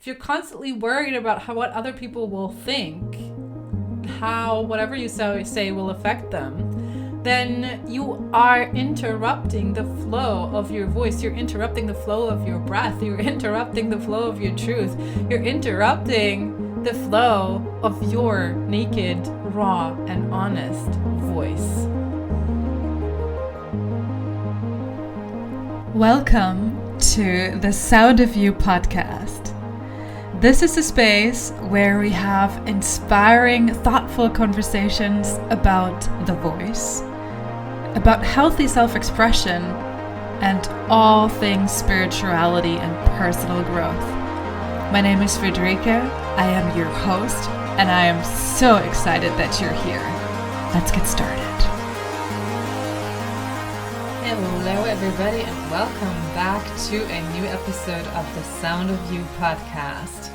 if you're constantly worried about what other people will think, how whatever you say will affect them, then you are interrupting the flow of your voice. You're interrupting the flow of your breath. You're interrupting the flow of your truth. You're interrupting the flow of your naked, raw, and honest voice. Welcome to the Sound of You podcast. This is a space where we have inspiring, thoughtful conversations about the voice, about healthy self-expression, and all things spirituality and personal growth. My name is Friederike. I am your host, and I am so excited that you're here. Let's get started. Hello, everybody, and welcome back to a new episode of the Sound of You podcast.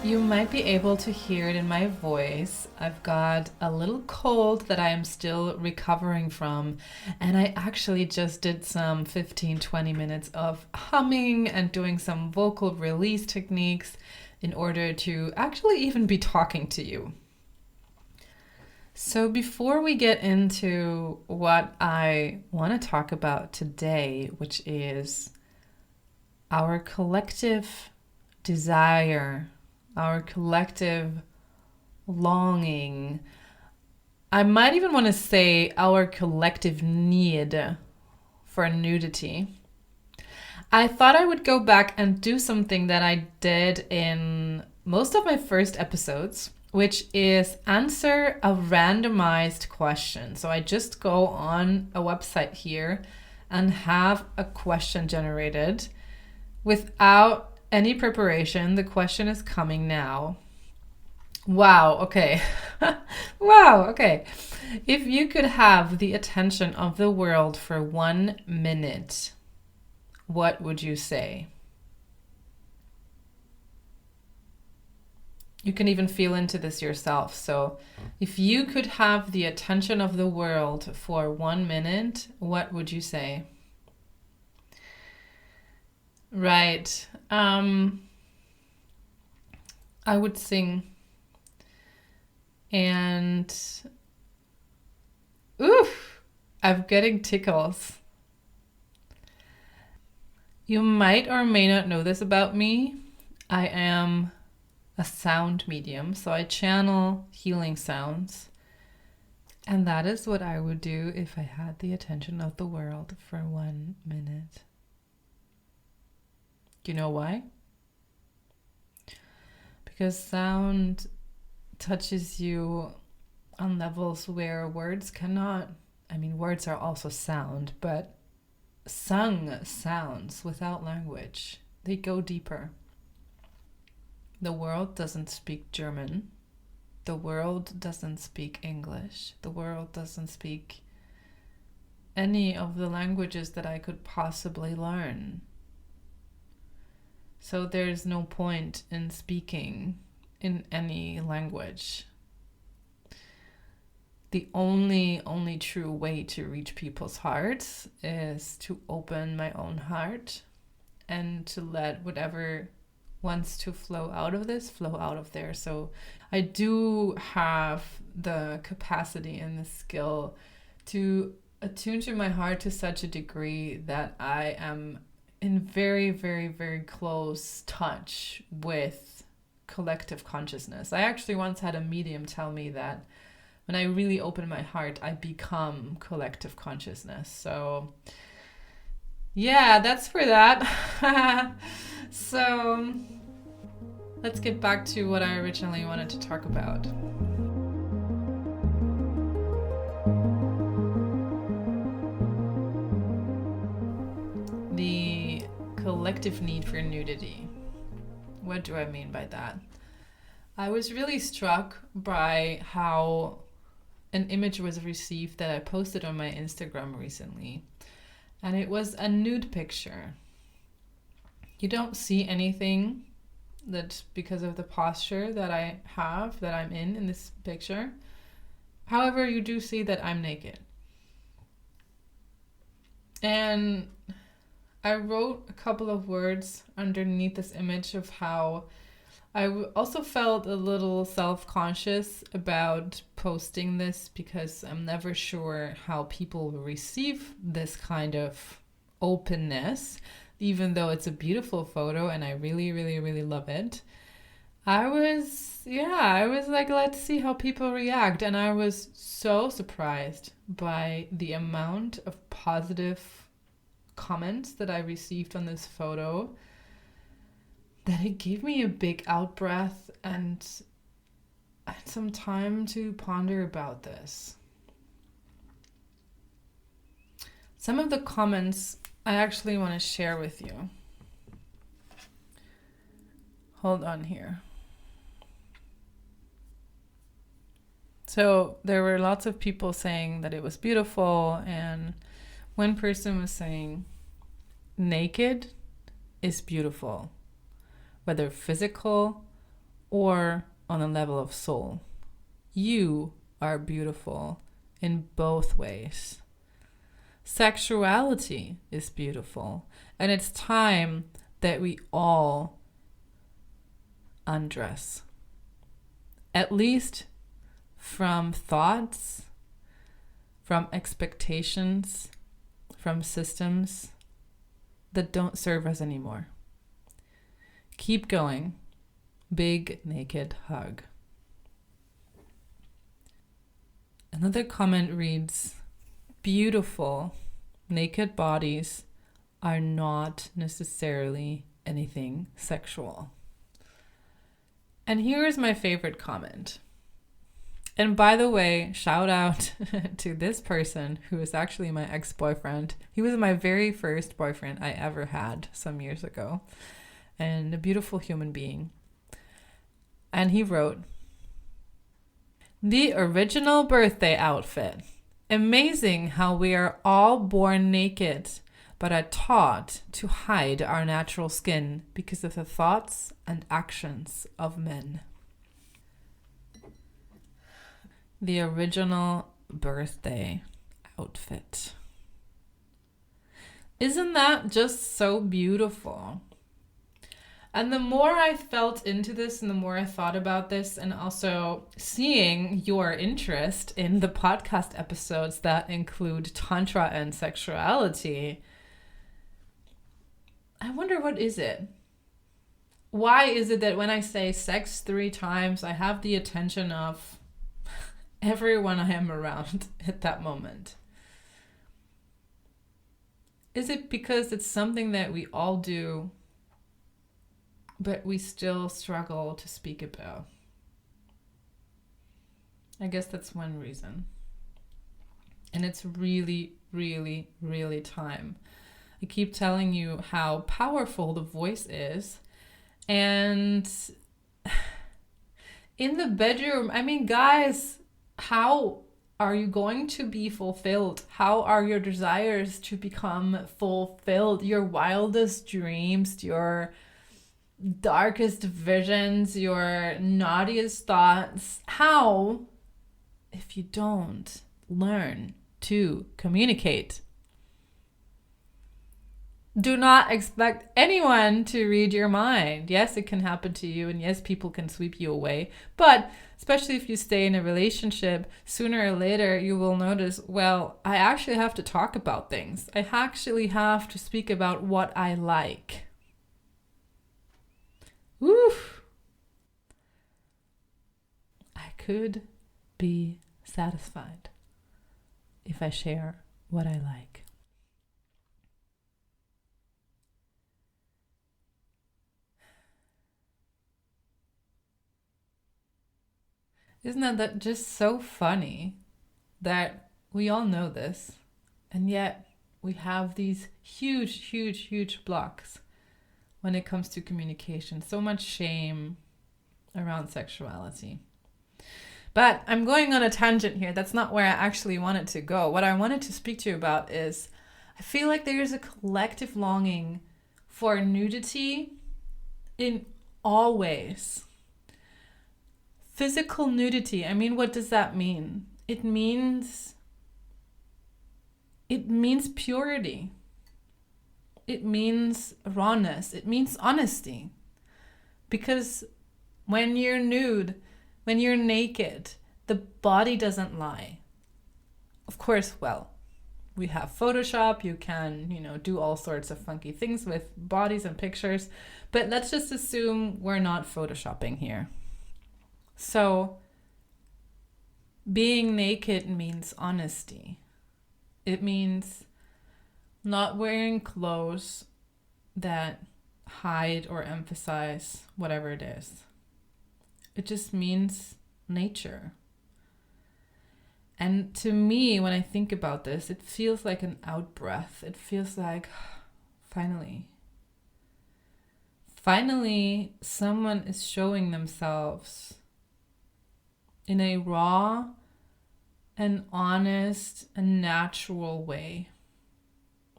You might be able to hear it in my voice. I've got a little cold that I am still recovering from, and I actually just did some 15-20 minutes of humming and doing some vocal release techniques in order to actually even be talking to you. So before we get into what I want to talk about today, which is our collective desire, our collective longing, I might even want to say our collective need for nudity, I thought I would go back and do something that I did in most of my first episodes, which is answer a randomized question. So I just go on a website here and have a question generated without any preparation. The question is coming now. Wow, okay. Wow, okay. If you could have the attention of the world for 1 minute, what would you say? You can even feel into this yourself. So if you could have the attention of the world for 1 minute, what would you say? Right. I would sing. And oof, I'm getting tickles. You might or may not know this about me. I am a sound medium, so I channel healing sounds. And that is what I would do if I had the attention of the world for 1 minute. Do you know why? Because sound touches you on levels where words cannot. I mean, words are also sound, but sung sounds without language, they go deeper. The world doesn't speak German. The world doesn't speak English. The world doesn't speak any of the languages that I could possibly learn. So there's no point in speaking in any language. The only true way to reach people's hearts is to open my own heart and to let whatever wants to flow out of this, flow out of there. So I do have the capacity and the skill to attune to my heart to such a degree that I am in very, very, very close touch with collective consciousness. I actually once had a medium tell me that when I really open my heart, I become collective consciousness. So yeah, that's for that. So let's get back to what I originally wanted to talk about. The collective need for nudity. What do I mean by that? I was really struck by how an image was received that I posted on my Instagram recently. And it was a nude picture. You don't see anything that because of the posture that I have, that I'm in this picture. However, you do see that I'm naked. And I wrote a couple of words underneath this image of how also felt a little self-conscious about posting this because I'm never sure how people will receive this kind of openness, even though it's a beautiful photo and I really, really, really love it. I was like, let's see how people react. And I was so surprised by the amount of positive comments that I received on this photo that it gave me a big out breath and some time to ponder about this. Some of the comments I actually want to share with you. Hold on here. So there were lots of people saying that it was beautiful, and one person was saying, naked is beautiful, whether physical or on a level of soul. You are beautiful in both ways. Sexuality is beautiful, and it's time that we all undress. At least from thoughts, from expectations, from systems that don't serve us anymore. Keep going. Big naked hug. Another comment reads, beautiful naked bodies are not necessarily anything sexual. And here is my favorite comment. And by the way, shout out to this person who is actually my ex-boyfriend. He was my very first boyfriend I ever had some years ago, and a beautiful human being. And he wrote, the original birthday outfit. Amazing how we are all born naked, but are taught to hide our natural skin because of the thoughts and actions of men. The original birthday outfit. Isn't that just so beautiful? And the more I felt into this and the more I thought about this, and also seeing your interest in the podcast episodes that include Tantra and sexuality, I wonder, what is it? Why is it that when I say sex 3 times, I have the attention of everyone I am around at that moment? Is it because it's something that we all do, but we still struggle to speak about? I guess that's one reason. And it's really, really, really time. I keep telling you how powerful the voice is. And in the bedroom, I mean, guys, how are you going to be fulfilled? How are your desires to become fulfilled? Your wildest dreams, your darkest visions, your naughtiest thoughts. How, if you don't learn to communicate? Do not expect anyone to read your mind. Yes, it can happen to you, and yes, people can sweep you away. But especially if you stay in a relationship, sooner or later you will notice, well, I actually have to talk about things. I actually have to speak about what I like. Woof! I could be satisfied if I share what I like. Isn't that just so funny that we all know this, and yet we have these huge, huge, huge blocks when it comes to communication. So much shame around sexuality. But I'm going on a tangent here. That's not where I actually wanted to go. What I wanted to speak to you about is, I feel like there's a collective longing for nudity in all ways. Physical nudity, I mean, what does that mean? It means purity. it means rawness. It means honesty. Because when you're nude, when you're naked, the body doesn't lie. Of course, well, we have Photoshop. You can, do all sorts of funky things with bodies and pictures. But let's just assume we're not Photoshopping here. So being naked means honesty. It means not wearing clothes that hide or emphasize whatever it is. It just means nature. And to me, when I think about this, it feels like an out breath. It feels like, finally, someone is showing themselves in a raw and honest and natural way.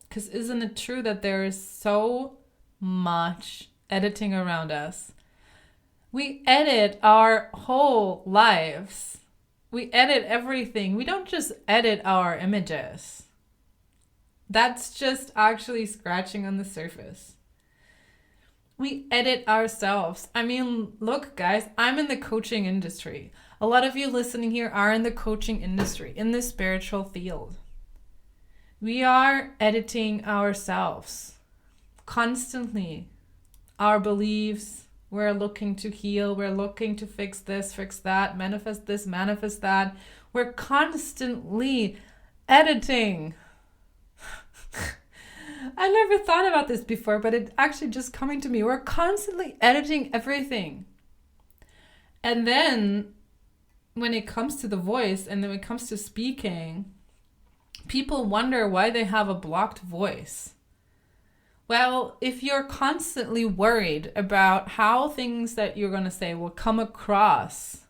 Because isn't it true that there is so much editing around us? We edit our whole lives. We edit everything. We don't just edit our images. That's just actually scratching on the surface. We edit ourselves. I mean, look, guys, I'm in the coaching industry. A lot of you listening here are in the coaching industry, in the spiritual field. We are editing ourselves constantly. Our beliefs, we're looking to heal, we're looking to fix this, fix that, manifest this, manifest that. We're constantly editing. I never thought about this before, but it actually just coming to me. We're constantly editing everything. And then when it comes to the voice and then when it comes to speaking, people wonder why they have a blocked voice. Well, if you're constantly worried about how things that you're going to say will come across,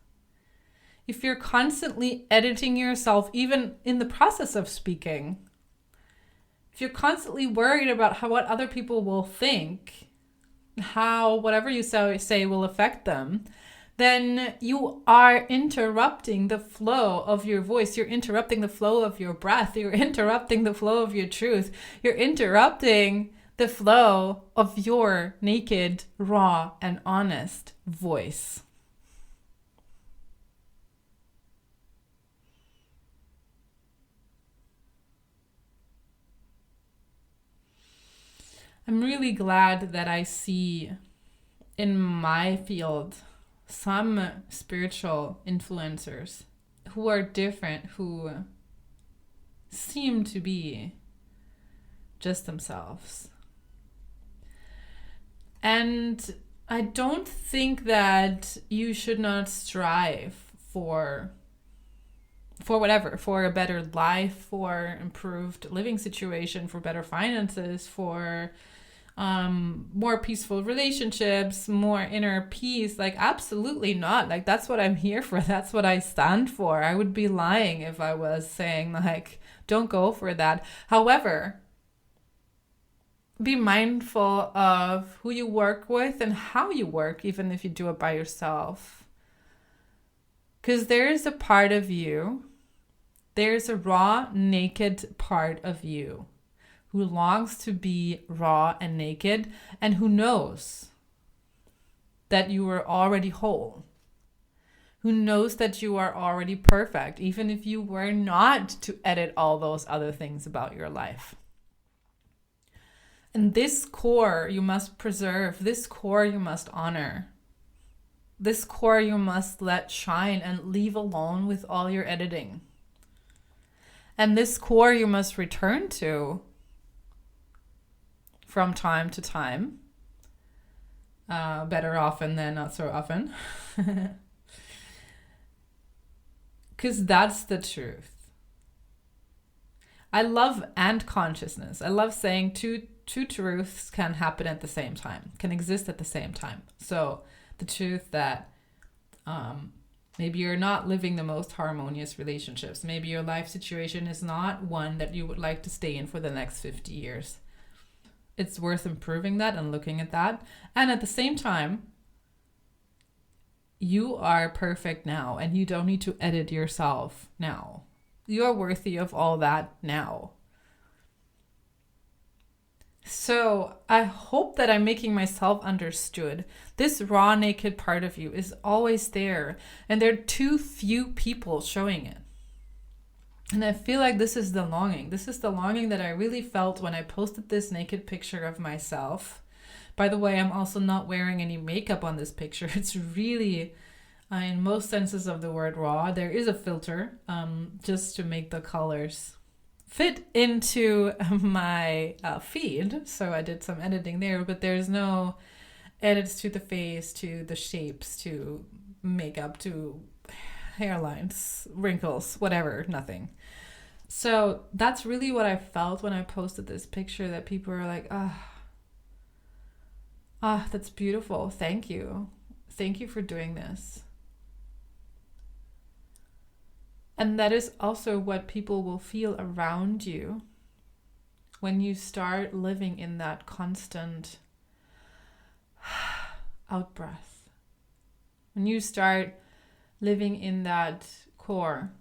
if you're constantly editing yourself, even in the process of speaking, if you're constantly worried about what other people will think, how whatever you say will affect them, then you are interrupting the flow of your voice. You're interrupting the flow of your breath. You're interrupting the flow of your truth. You're interrupting the flow of your naked, raw, and honest voice. I'm really glad that I see in my field some spiritual influencers who are different, who seem to be just themselves. And I don't think that you should not strive for whatever, for a better life, for improved living situation, for better finances, for more peaceful relationships, more inner peace. Like, absolutely not. Like, that's what I'm here for. That's what I stand for. I would be lying if I was saying, like, don't go for that. However, be mindful of who you work with and how you work, even if you do it by yourself. Because there is a part of you, there's a raw, naked part of you who longs to be raw and naked, and who knows that you are already whole, who knows that you are already perfect, even if you were not to edit all those other things about your life. And this core you must preserve, this core you must honor. This core you must let shine and leave alone with all your editing. And this core you must return to from time to time. Better often than not so often. Because that's the truth. I love and consciousness. I love saying two truths can happen at the same time, can exist at the same time. So the truth that maybe you're not living the most harmonious relationships. Maybe your life situation is not one that you would like to stay in for the next 50 years. It's worth improving that and looking at that. And at the same time, you are perfect now and you don't need to edit yourself now. You are worthy of all that now. So I hope that I'm making myself understood. This raw, naked part of you is always there, and there are too few people showing it. And I feel like this is the longing. This is the longing that I really felt when I posted this naked picture of myself. By the way, I'm also not wearing any makeup on this picture. It's really, in most senses of the word, raw. There is a filter just to make the colors fit into my feed. So I did some editing there, but there's no edits to the face, to the shapes, to makeup, to hairlines, wrinkles, whatever, nothing. So that's really what I felt when I posted this picture, that people are like, that's beautiful. Thank you. Thank you for doing this. And that is also what people will feel around you when you start living in that constant out-breath. When you start living in that core.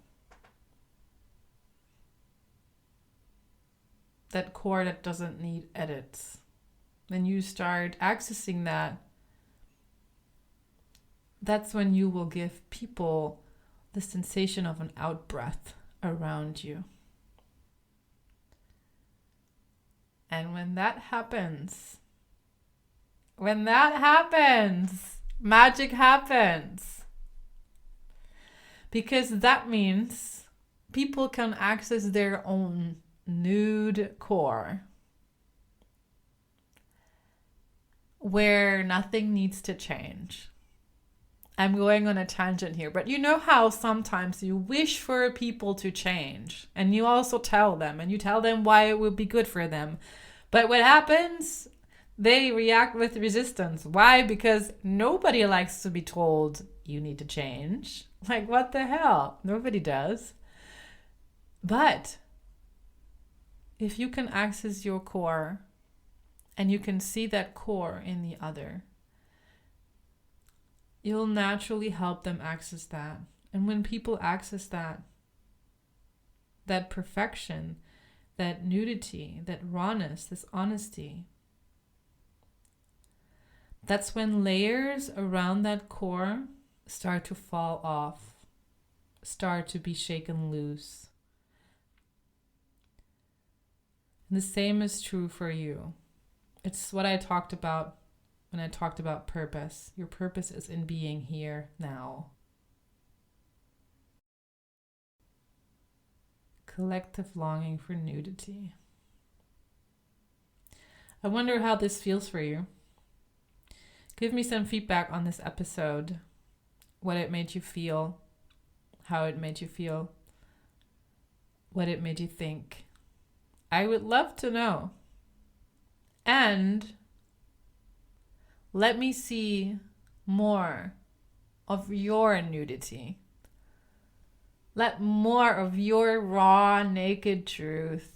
That core that doesn't need edits. When you start accessing that, that's when you will give people the sensation of an out-breath around you. And when that happens, magic happens. Because that means people can access their own nude core, where nothing needs to change. I'm going on a tangent here, but you know how sometimes you wish for people to change, and you also tell them, and you tell them why it would be good for them. But what happens? They react with resistance. Why? Because nobody likes to be told you need to change. Like, what the hell? Nobody does. But if you can access your core, and you can see that core in the other, you'll naturally help them access that. And when people access that perfection, that nudity, that rawness, this honesty, that's when layers around that core start to fall off, start to be shaken loose. And the same is true for you. It's what I talked about when I talked about purpose. Your purpose is in being here now. Collective longing for nudity. I wonder how this feels for you. Give me some feedback on this episode. What it made you feel. How it made you feel. What it made you think. I would love to know. And let me see more of your nudity. Let more of your raw, naked truth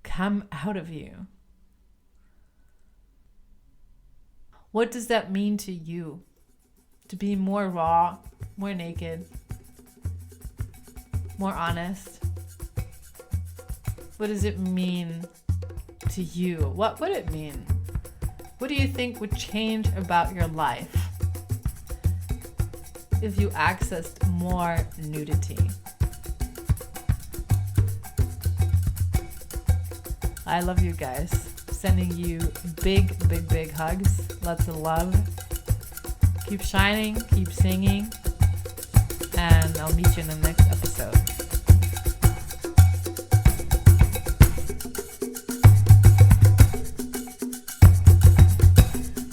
come out of you. What does that mean to you? To be more raw, more naked, more honest? What does it mean to you? What would it mean? What do you think would change about your life if you accessed more nudity? I love you guys. Sending you big, big, big hugs. Lots of love. Keep shining, keep singing, and I'll meet you in the next episode.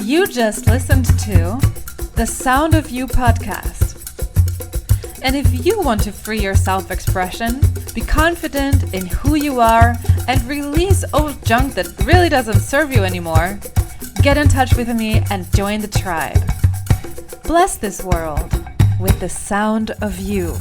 You just listened to the Sound of You podcast. And if you want to free your self-expression, be confident in who you are, and release old junk that really doesn't serve you anymore, get in touch with me and join the tribe. Bless this world with the sound of you.